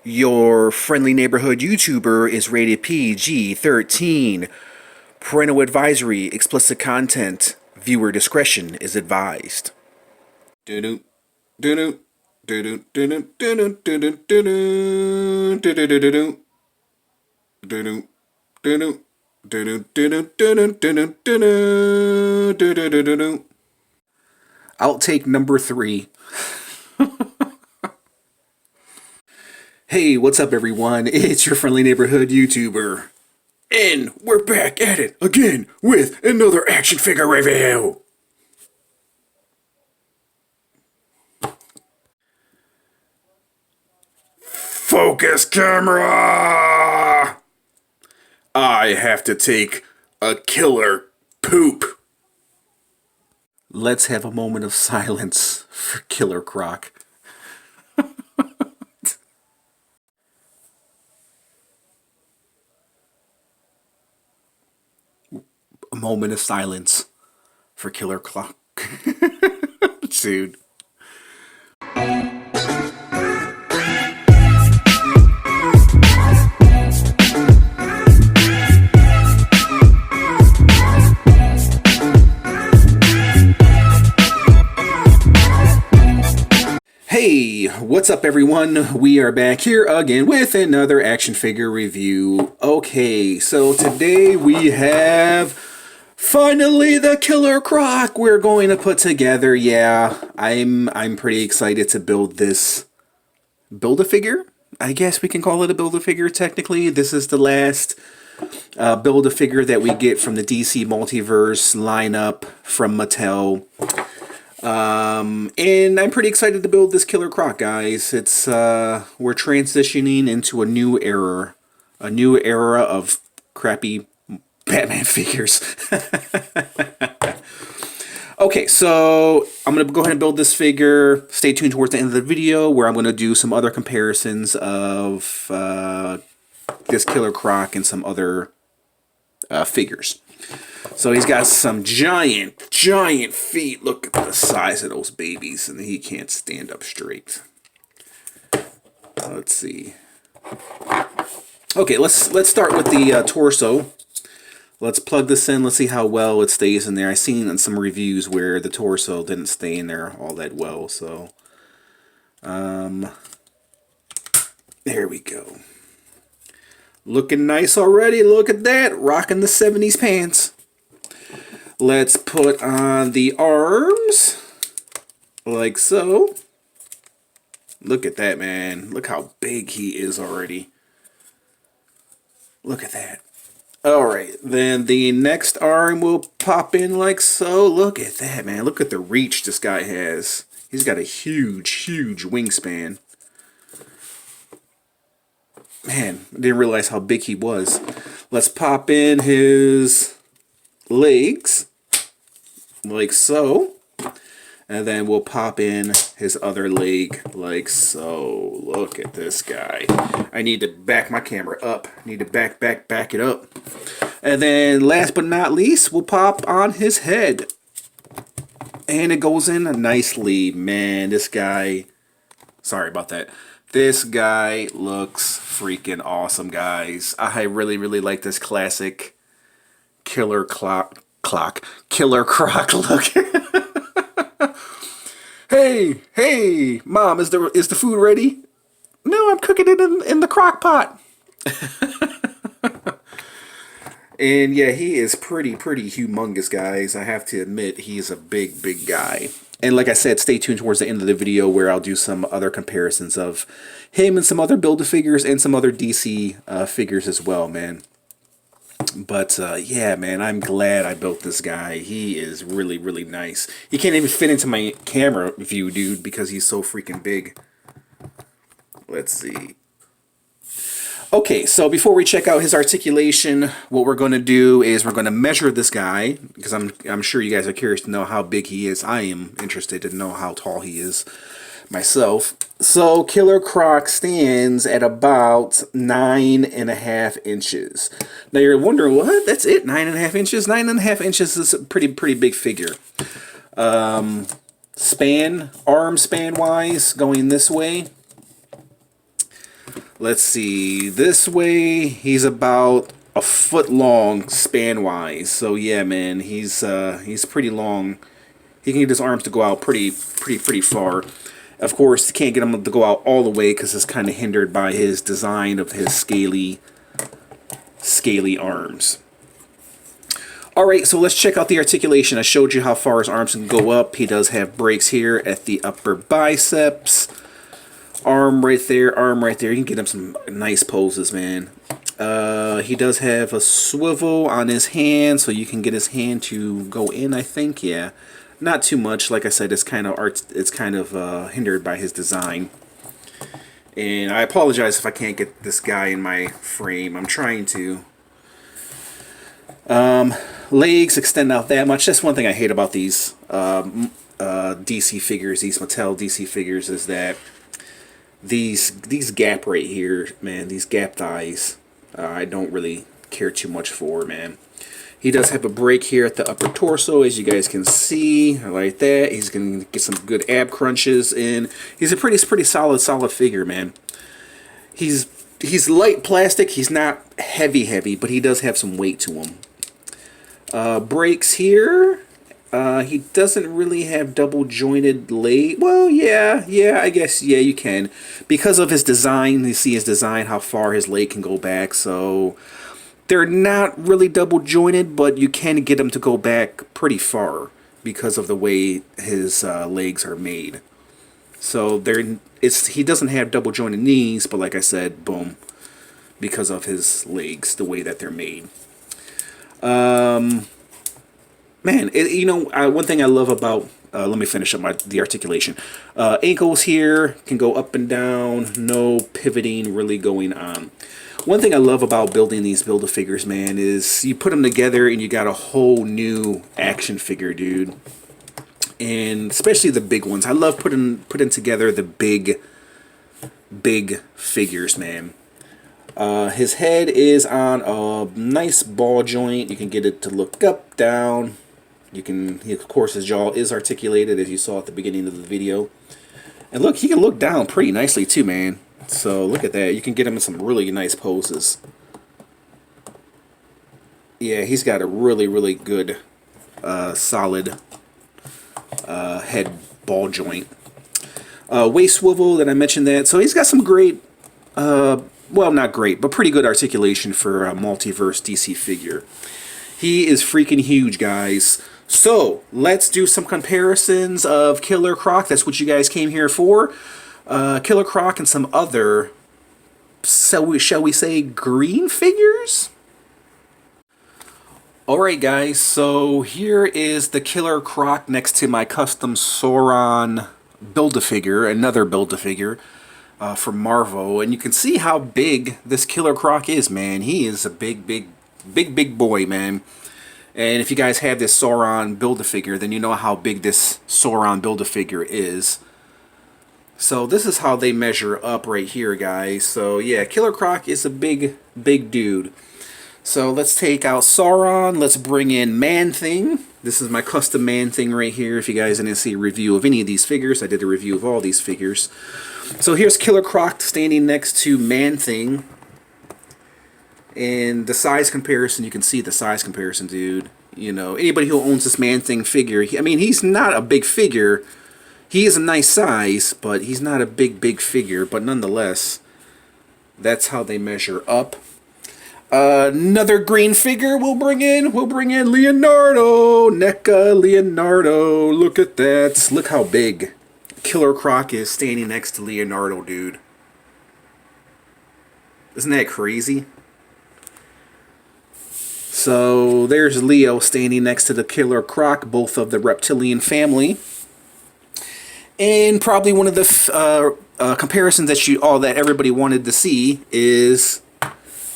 Your friendly neighborhood YouTuber is rated PG-13. Parental advisory, explicit content. Viewer discretion is advised. Do-do, do-do, do-do, do-do, do-do, do-do, do-do, do-do, do-do, do-do, do-do, do-do, do-do, do-do, do-do, do-do. Outtake number 3. Hey, what's up everyone? It's your friendly neighborhood YouTuber. And we're back at it again with another action figure review. Focus camera! I have to take a killer poop. Let's have a moment of silence for Killer Croc. A moment of silence for Killer Croc. Dude. Hey, what's up everyone? We are back here again with another action figure review. Okay, so today we have finally the Killer Croc we're going to put together. Yeah, I'm pretty excited to build this Build-A-Figure. I guess we can call it a Build-A-Figure technically. This is the last Build-A-Figure that we get from the DC Multiverse lineup from Mattel. And I'm pretty excited to build this Killer Croc, guys. It's we're transitioning into a new era of crappy Batman figures. Okay, so I'm gonna go ahead and build this figure. Stay tuned towards the end of the video where I'm gonna do some other comparisons of this Killer Croc and some other figures. So he's got some giant feet. Look at the size of those babies, and he can't stand up straight. Let's see. Okay, let's start with the torso. Let's plug this in. Let's see how well it stays in there. I've seen in some reviews where the torso didn't stay in there all that well. So, there we go. Looking nice already. Look at that. Rocking the 70s pants. Let's put on the arms, like so. Look at that, man. Look how big he is already. Look at that. Alright, then the next arm will pop in like so. Look at that, man. Look at the reach this guy has. He's got a huge wingspan. Man, I didn't realize how big he was. Let's pop in his legs, like so, and then we'll pop in his other leg, like so. Look at this guy. I need to back my camera up. I need to back it up. And then last but not least, we'll pop on his head. And it goes in nicely. Man, this guy, sorry about that. This guy looks freaking awesome, guys. I really like this classic Killer Croc look. Hey, Mom, is the food ready? No, I'm cooking it in the crock pot. And yeah, he is pretty humongous, guys. I have to admit, he's a big guy. And like I said, stay tuned towards the end of the video where I'll do some other comparisons of him and some other Build-A-Figures and some other DC figures as well, man. But yeah, man, I'm glad I built this guy. He is really nice. He can't even fit into my camera view, dude, because he's so freaking big. Let's see. Okay, so before we check out his articulation, what we're going to do is we're going to measure this guy, because I'm sure you guys are curious to know how big he is. I am interested to know how tall he is myself. So Killer Croc stands at about 9.5 inches. Now you're wondering, what? That's it? 9.5 inches? 9.5 inches is a pretty big figure. Arm span wise, going this way. Let's see. This way, he's about a foot long span wise. So yeah, man, he's pretty long. He can get his arms to go out pretty far. Of course, can't get him to go out all the way because it's kind of hindered by his design of his scaly arms. Alright, so let's check out the articulation. I showed you how far his arms can go up. He does have breaks here at the upper biceps. Arm right there, arm right there. You can get him some nice poses, man. He does have a swivel on his hand, so you can get his hand to go in, I think. Yeah. Not too much. Like I said, it's kind of hindered by his design. And I apologize if I can't get this guy in my frame. I'm trying to. Legs extend out that much. That's one thing I hate about these DC figures, these Mattel DC figures, is that these gap right here, man, these gap thighs, I don't really care too much for, man. He does have a break here at the upper torso, as you guys can see, like that. He's going to get some good ab crunches in. He's a pretty solid figure, man. He's light plastic. He's not heavy, but he does have some weight to him. Breaks here. He doesn't really have double jointed leg. Well, yeah, I guess, yeah, you can. Because of his design, you see his design, how far his leg can go back, so they're not really double jointed, but you can get him to go back pretty far because of the way his legs are made. So he doesn't have double jointed knees, but like I said, boom, because of his legs, the way that they're made. Man, one thing I love about, let me finish up the articulation. Ankles here can go up and down, no pivoting really going on. One thing I love about building these Build-A-Figures, man, is you put them together and you got a whole new action figure, dude. And especially the big ones. I love putting together the big figures, man. His head is on a nice ball joint. You can get it to look up, down. Of course, his jaw is articulated, as you saw at the beginning of the video. And look, he can look down pretty nicely too, man. So look at that. You can get him in some really nice poses. Yeah, he's got a really good, solid head ball joint. Waist swivel, that I mentioned that. So he's got some great, well, not great, but pretty good articulation for a multiverse DC figure. He is freaking huge, guys. So let's do some comparisons of Killer Croc. That's what you guys came here for. Killer Croc and some other, shall we say, green figures? Alright guys, so here is the Killer Croc next to my custom Sauron Build-A-Figure, another Build-A-Figure from Marvel. And you can see how big this Killer Croc is, man. He is a big boy, man. And if you guys have this Sauron Build-A-Figure, then you know how big this Sauron Build-A-Figure is. So this is how they measure up right here, guys. So yeah, Killer Croc is a big dude. So let's take out Sauron. Let's bring in Man-Thing. This is my custom Man-Thing right here. If you guys didn't see a review of any of these figures, I did a review of all these figures. So here's Killer Croc standing next to Man-Thing. And the size comparison, you can see the size comparison, dude. You know, anybody who owns this Man-Thing figure, I mean, he's not a big figure. He is a nice size, but he's not a big figure. But nonetheless, that's how they measure up. Another green figure we'll bring in Leonardo. NECA Leonardo. Look at that. Look how big Killer Croc is standing next to Leonardo, dude. Isn't that crazy? So there's Leo standing next to the Killer Croc, both of the reptilian family. And probably one of the comparisons that everybody wanted to see is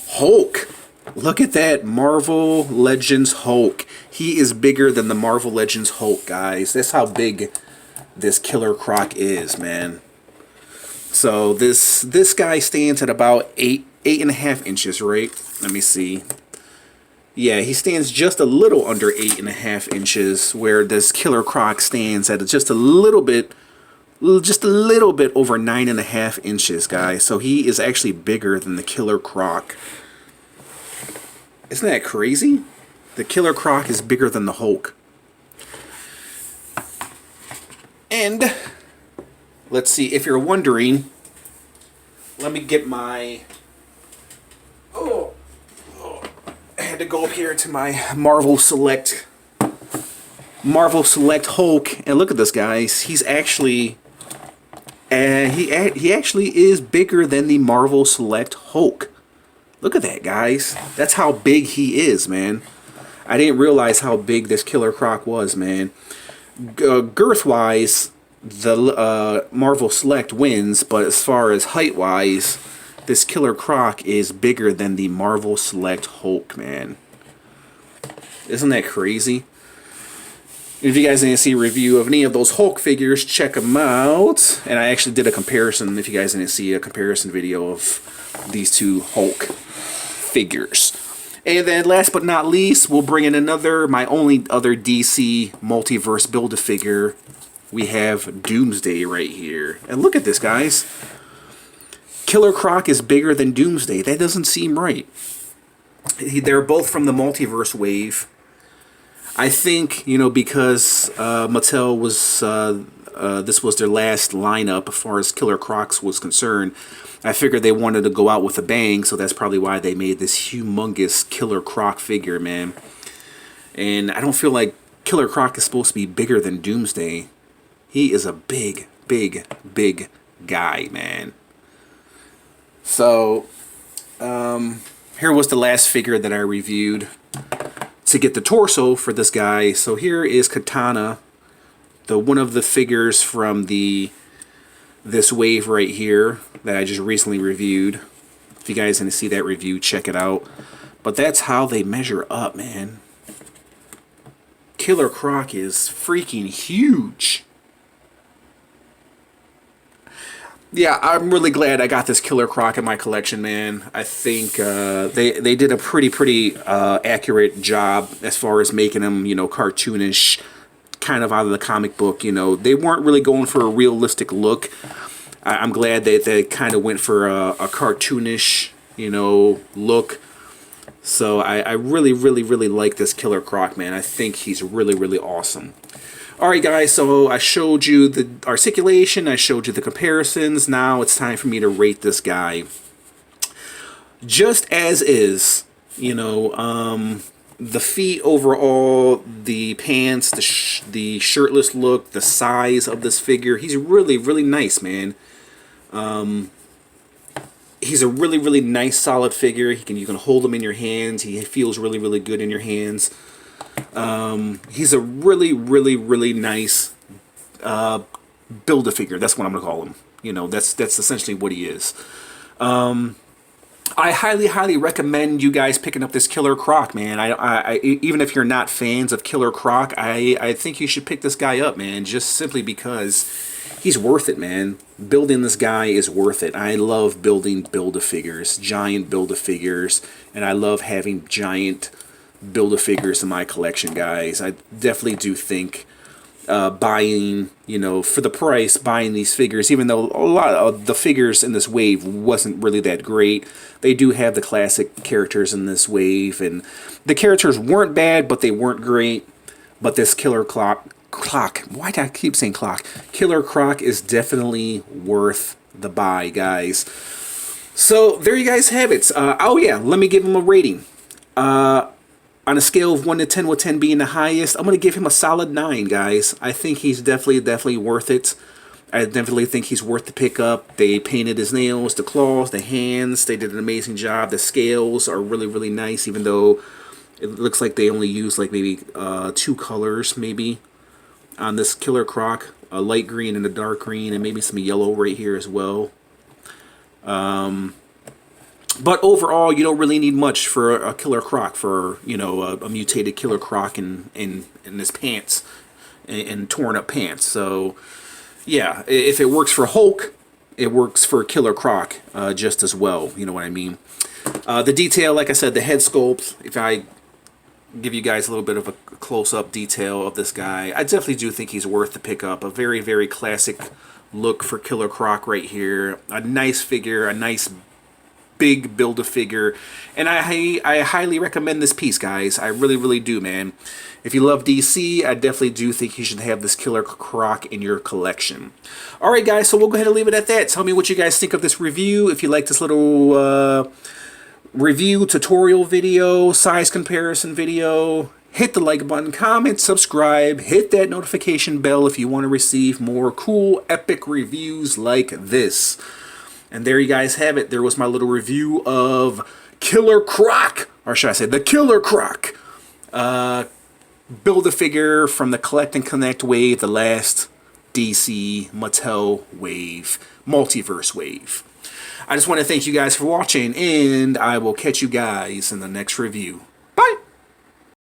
Hulk. Look at that, Marvel Legends Hulk. He is bigger than the Marvel Legends Hulk, guys. That's how big this Killer Croc is, man. So this guy stands at about 8.5 inches, right? Let me see. Yeah, he stands just a little under 8.5 inches, where this Killer Croc stands at just a little bit just a little bit over 9.5 inches, guys. So he is actually bigger than the Killer Croc. Isn't that crazy? The Killer Croc is bigger than the Hulk. And let's see, if you're wondering, let me get my... I had to go up here to my Marvel Select Hulk, and look at this, guys. He's actually... he actually is bigger than the Marvel Select Hulk. Look at that, guys. That's how big he is, man. I didn't realize how big this Killer Croc was, man. Girth-wise, the Marvel Select wins, but as far as height-wise, this Killer Croc is bigger than the Marvel Select Hulk, man. Isn't that crazy? If you guys need to see a review of any of those Hulk figures, check them out. And I actually did a comparison, if you guys need to see a comparison video of these two Hulk figures. And then last but not least, we'll bring in my only other DC Multiverse Build-A-Figure. We have Doomsday right here. And look at this, guys. Killer Croc is bigger than Doomsday. That doesn't seem right. They're both from the Multiverse wave. I think, you know, because Mattel was... this was their last lineup as far as Killer Crocs was concerned. I figured they wanted to go out with a bang, so that's probably why they made this humongous Killer Croc figure, man. And I don't feel like Killer Croc is supposed to be bigger than Doomsday. He is a big, big, big guy, man. So, here was the last figure that I reviewed to get the torso for this guy. So here is Katana, one of the figures from this wave right here that I just recently reviewed. If you guys didn't see that review, check it out. But that's how they measure up, man. Killer Croc is freaking huge. Yeah, I'm really glad I got this Killer Croc in my collection, man. I think they did a pretty accurate job as far as making him, you know, cartoonish, kind of out of the comic book. You know, they weren't really going for a realistic look. I'm glad that they kind of went for a cartoonish, you know, look. So I really like this Killer Croc, man. I think he's really awesome. Alright, guys, so I showed you the articulation, I showed you the comparisons. Now it's time for me to rate this guy. Just as is, you know, the feet overall, the pants, the shirtless look, the size of this figure. He's really nice, man. He's a really nice, solid figure. You can hold him in your hands. He feels really good in your hands. He's a really nice Build-A-Figure. That's what I'm gonna call him. You know, that's essentially what he is. I highly recommend you guys picking up this Killer Croc, man. I even if you're not fans of Killer Croc, I think you should pick this guy up, man. Just simply because he's worth it, man. Building this guy is worth it. I love building Build-A-Figures, giant Build-A-Figures, and I love having giant Build-A-Figures in my collection, guys. I definitely do think buying, you know, for the price, buying these figures, even though a lot of the figures in this wave wasn't really that great, they do have the classic characters in this wave, and the characters weren't bad, but they weren't great. But this Killer Croc, why do I keep saying clock? Killer Croc is definitely worth the buy, guys. So there you guys have it. Oh yeah, let me give him a rating. On a scale of 1 to 10, with 10 being the highest, I'm going to give him a solid 9, guys. I think he's definitely worth it. I definitely think he's worth the pickup. They painted his nails, the claws, the hands. They did an amazing job. The scales are really nice, even though it looks like they only used like maybe 2 colors, maybe, on this Killer Croc. A light green and a dark green, and maybe some yellow right here as well. But overall, you don't really need much for a Killer Croc, for, you know, a mutated Killer Croc in his pants, and torn up pants. So, yeah, if it works for Hulk, it works for Killer Croc just as well. You know what I mean? The detail, like I said, the head sculpt, if I give you guys a little bit of a close-up detail of this guy, I definitely do think he's worth the pickup. A very classic look for Killer Croc right here. A nice figure, a nice big Build-A-Figure, and I highly recommend this piece, guys. I really, really do, man. If you love DC, I definitely do think you should have this Killer Croc in your collection. Alright, guys, so we'll go ahead and leave it at that. Tell me what you guys think of this review. If you like this little review, tutorial video, size comparison video, hit the like button, comment, subscribe, hit that notification bell if you want to receive more cool, epic reviews like this. And there you guys have it. There was my little review of Killer Croc, or should I say the Killer Croc. Build-A-Figure from the Collect and Connect wave, the last DC Mattel wave, Multiverse wave. I just want to thank you guys for watching, and I will catch you guys in the next review.